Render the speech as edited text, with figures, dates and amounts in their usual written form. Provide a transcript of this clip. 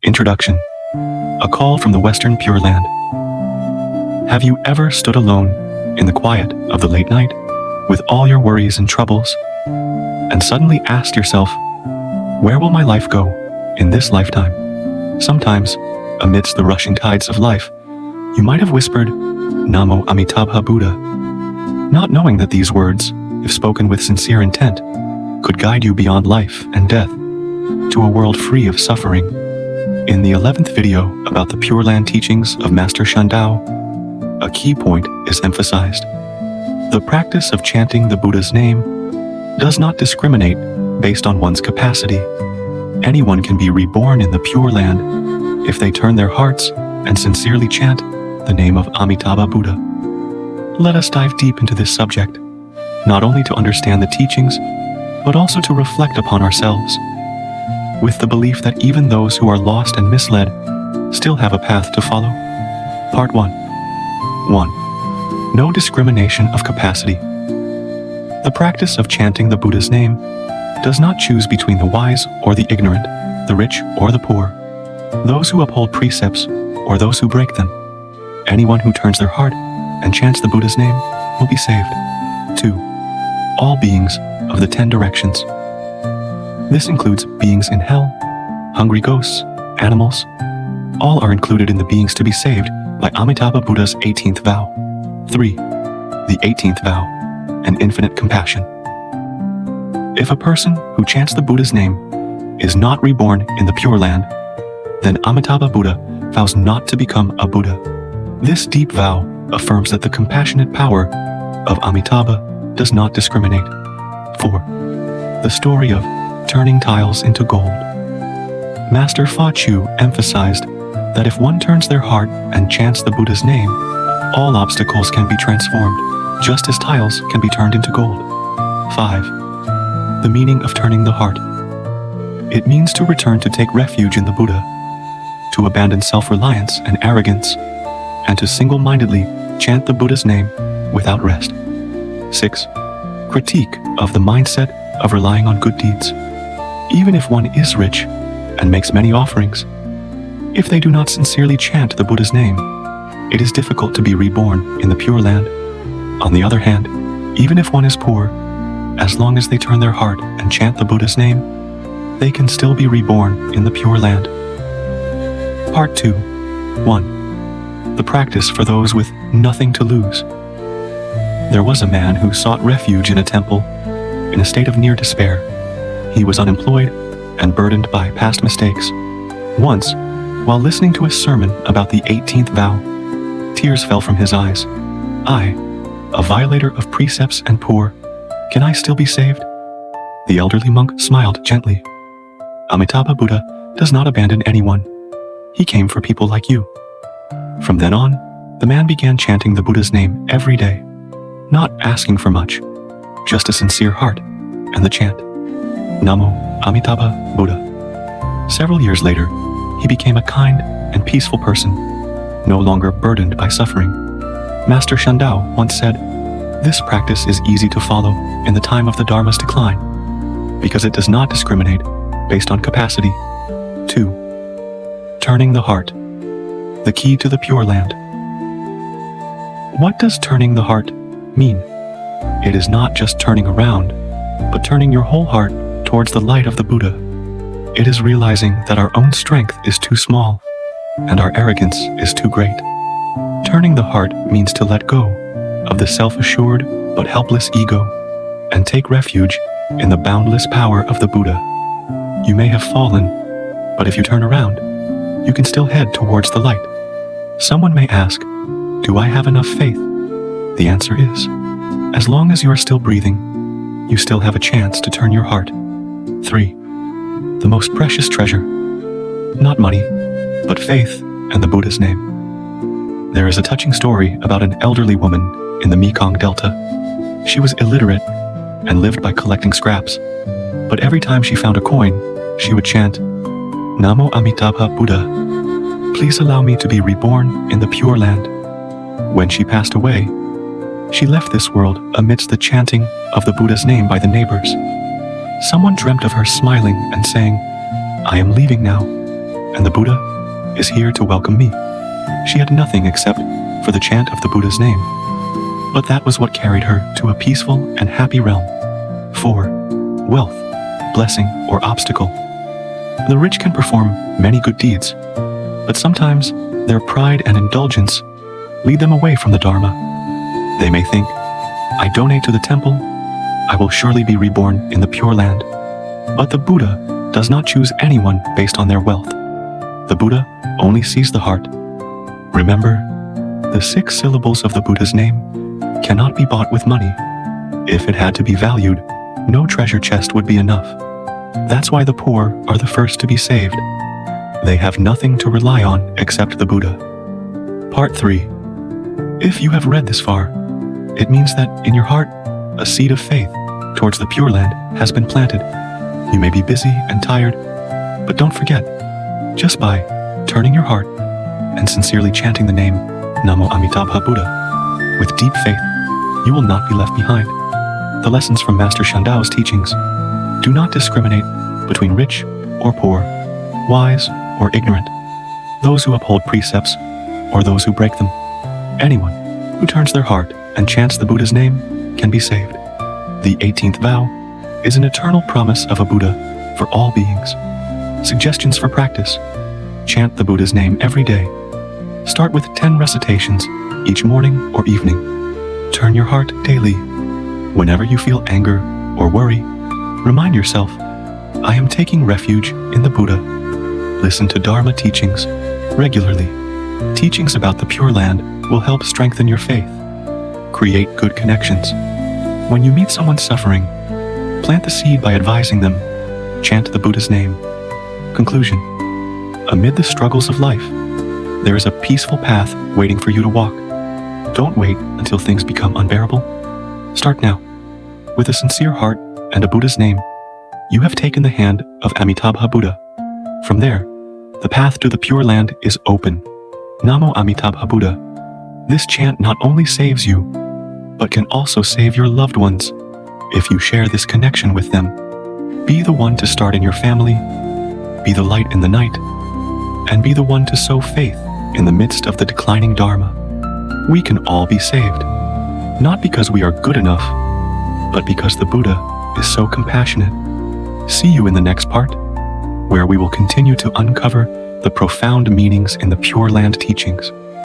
Introduction. A call from the Western Pure Land. Have you ever stood alone in the quiet of the late night with all your worries and troubles and suddenly asked yourself, where will my life go in this lifetime? Sometimes, amidst the rushing tides of life, you might have whispered, Namo Amituofo Buddha, not knowing that these words, if spoken with sincere intent, could guide you beyond life and death to a world free of suffering. In the 11th video about the Pure Land teachings of Master Shandao, a key point is emphasized. The practice of chanting the Buddha's name does not discriminate based on one's capacity. Anyone can be reborn in the Pure Land if they turn their hearts and sincerely chant the name of Amitabha Buddha. Let us dive deep into this subject, not only to understand the teachings, but also to reflect upon ourselves, with the belief that even those who are lost and misled still have a path to follow. Part 1. 1. No discrimination of capacity. The practice of chanting the Buddha's name does not choose between the wise or the ignorant, the rich or the poor, those who uphold precepts or those who break them. Anyone who turns their heart and chants the Buddha's name will be saved. 2. All beings of the 10 directions. This includes beings in hell, hungry ghosts, animals. All are included in the beings to be saved by Amitabha Buddha's 18th vow. 3. The 18th vow, and infinite compassion. If a person who chants the Buddha's name is not reborn in the Pure Land, then Amitabha Buddha vows not to become a Buddha. This deep vow affirms that the compassionate power of Amitabha does not discriminate. 4. The story of turning tiles into gold. Master Fa Chu emphasized that if one turns their heart and chants the Buddha's name, all obstacles can be transformed, just as tiles can be turned into gold. 5. The meaning of turning the heart. It means to return to take refuge in the Buddha, to abandon self-reliance and arrogance, and to single-mindedly chant the Buddha's name without rest. 6. Critique of the mindset of relying on good deeds. Even if one is rich and makes many offerings, if they do not sincerely chant the Buddha's name, it is difficult to be reborn in the Pure Land. On the other hand, even if one is poor, as long as they turn their heart and chant the Buddha's name, they can still be reborn in the Pure Land. Part 2. 1. The practice for those with nothing to lose. There was a man who sought refuge in a temple in a state of near despair. He was unemployed and burdened by past mistakes. Once, while listening to a sermon about the 18th vow, tears fell from his eyes. I, a violator of precepts and poor, can I still be saved? The elderly monk smiled gently. Amitabha Buddha does not abandon anyone. He came for people like you. From then on, the man began chanting the Buddha's name every day, not asking for much, just a sincere heart and the chant, Namo Amituofo Buddha. Several years later, he became a kind and peaceful person, no longer burdened by suffering. Master Shandao once said, this practice is easy to follow in the time of the Dharma's decline, because it does not discriminate based on capacity. 2. Turning the heart. The key to the Pure Land. What does turning the heart mean? It is not just turning around, but turning your whole heart towards the light of the Buddha. It is realizing that our own strength is too small and our arrogance is too great. Turning the heart means to let go of the self-assured but helpless ego and take refuge in the boundless power of the Buddha. You may have fallen, but if you turn around, you can still head towards the light. Someone may ask, do I have enough faith? The answer is, as long as you are still breathing, you still have a chance to turn your heart. 3. The most precious treasure. Not money, but faith and the Buddha's name. There is a touching story about an elderly woman in the Mekong Delta. She was illiterate and lived by collecting scraps, but every time she found a coin, she would chant, Namo Amituofo Buddha, please allow me to be reborn in the Pure Land. When she passed away, she left this world amidst the chanting of the Buddha's name by the neighbors. Someone dreamt of her smiling and saying, I am leaving now. and the Buddha is here to welcome me. She had nothing except for the chant of the Buddha's name, but that was what carried her to a peaceful and happy realm. 4. Wealth, blessing, or obstacle. The rich can perform many good deeds, but sometimes their pride and indulgence lead them away from the Dharma. They may think, I donate to the temple, I will surely be reborn in the Pure Land. But the Buddha does not choose anyone based on their wealth. The Buddha only sees the heart. Remember, the 6 syllables of the Buddha's name cannot be bought with money. If it had to be valued, no treasure chest would be enough. That's why the poor are the first to be saved. They have nothing to rely on except the Buddha. Part 3. If you have read this far, it means that in your heart, a seed of faith towards the Pure Land has been planted. You may be busy and tired, but don't forget, just by turning your heart and sincerely chanting the name Namo Amituofo Buddha with deep faith, you will not be left behind. The lessons from Master Shandao's teachings do not discriminate between rich or poor, wise or ignorant, those who uphold precepts or those who break them. Anyone who turns their heart and chants the Buddha's name can be saved. The 18th vow is an eternal promise of a Buddha for all beings. Suggestions for practice. Chant the Buddha's name every day. Start with 10 recitations each morning or evening. Turn your heart daily. Whenever you feel anger or worry, remind yourself, I am taking refuge in the Buddha. Listen to Dharma teachings regularly. Teachings about the Pure Land will help strengthen your faith. Create good connections. When you meet someone suffering, plant the seed by advising them. Chant the Buddha's name. Conclusion. Amid the struggles of life, there is a peaceful path waiting for you to walk. Don't wait until things become unbearable. Start now. With a sincere heart and a Buddha's name, you have taken the hand of Amitabha Buddha. From there, the path to the Pure Land is open. Namo Amituofo Buddha. This chant not only saves you, but can also save your loved ones if you share this connection with them. Be the one to start in your family, be the light in the night, and be the one to sow faith in the midst of the declining Dharma. We can all be saved, not because we are good enough, but because the Buddha is so compassionate. See you in the next part, where we will continue to uncover the profound meanings in the Pure Land teachings.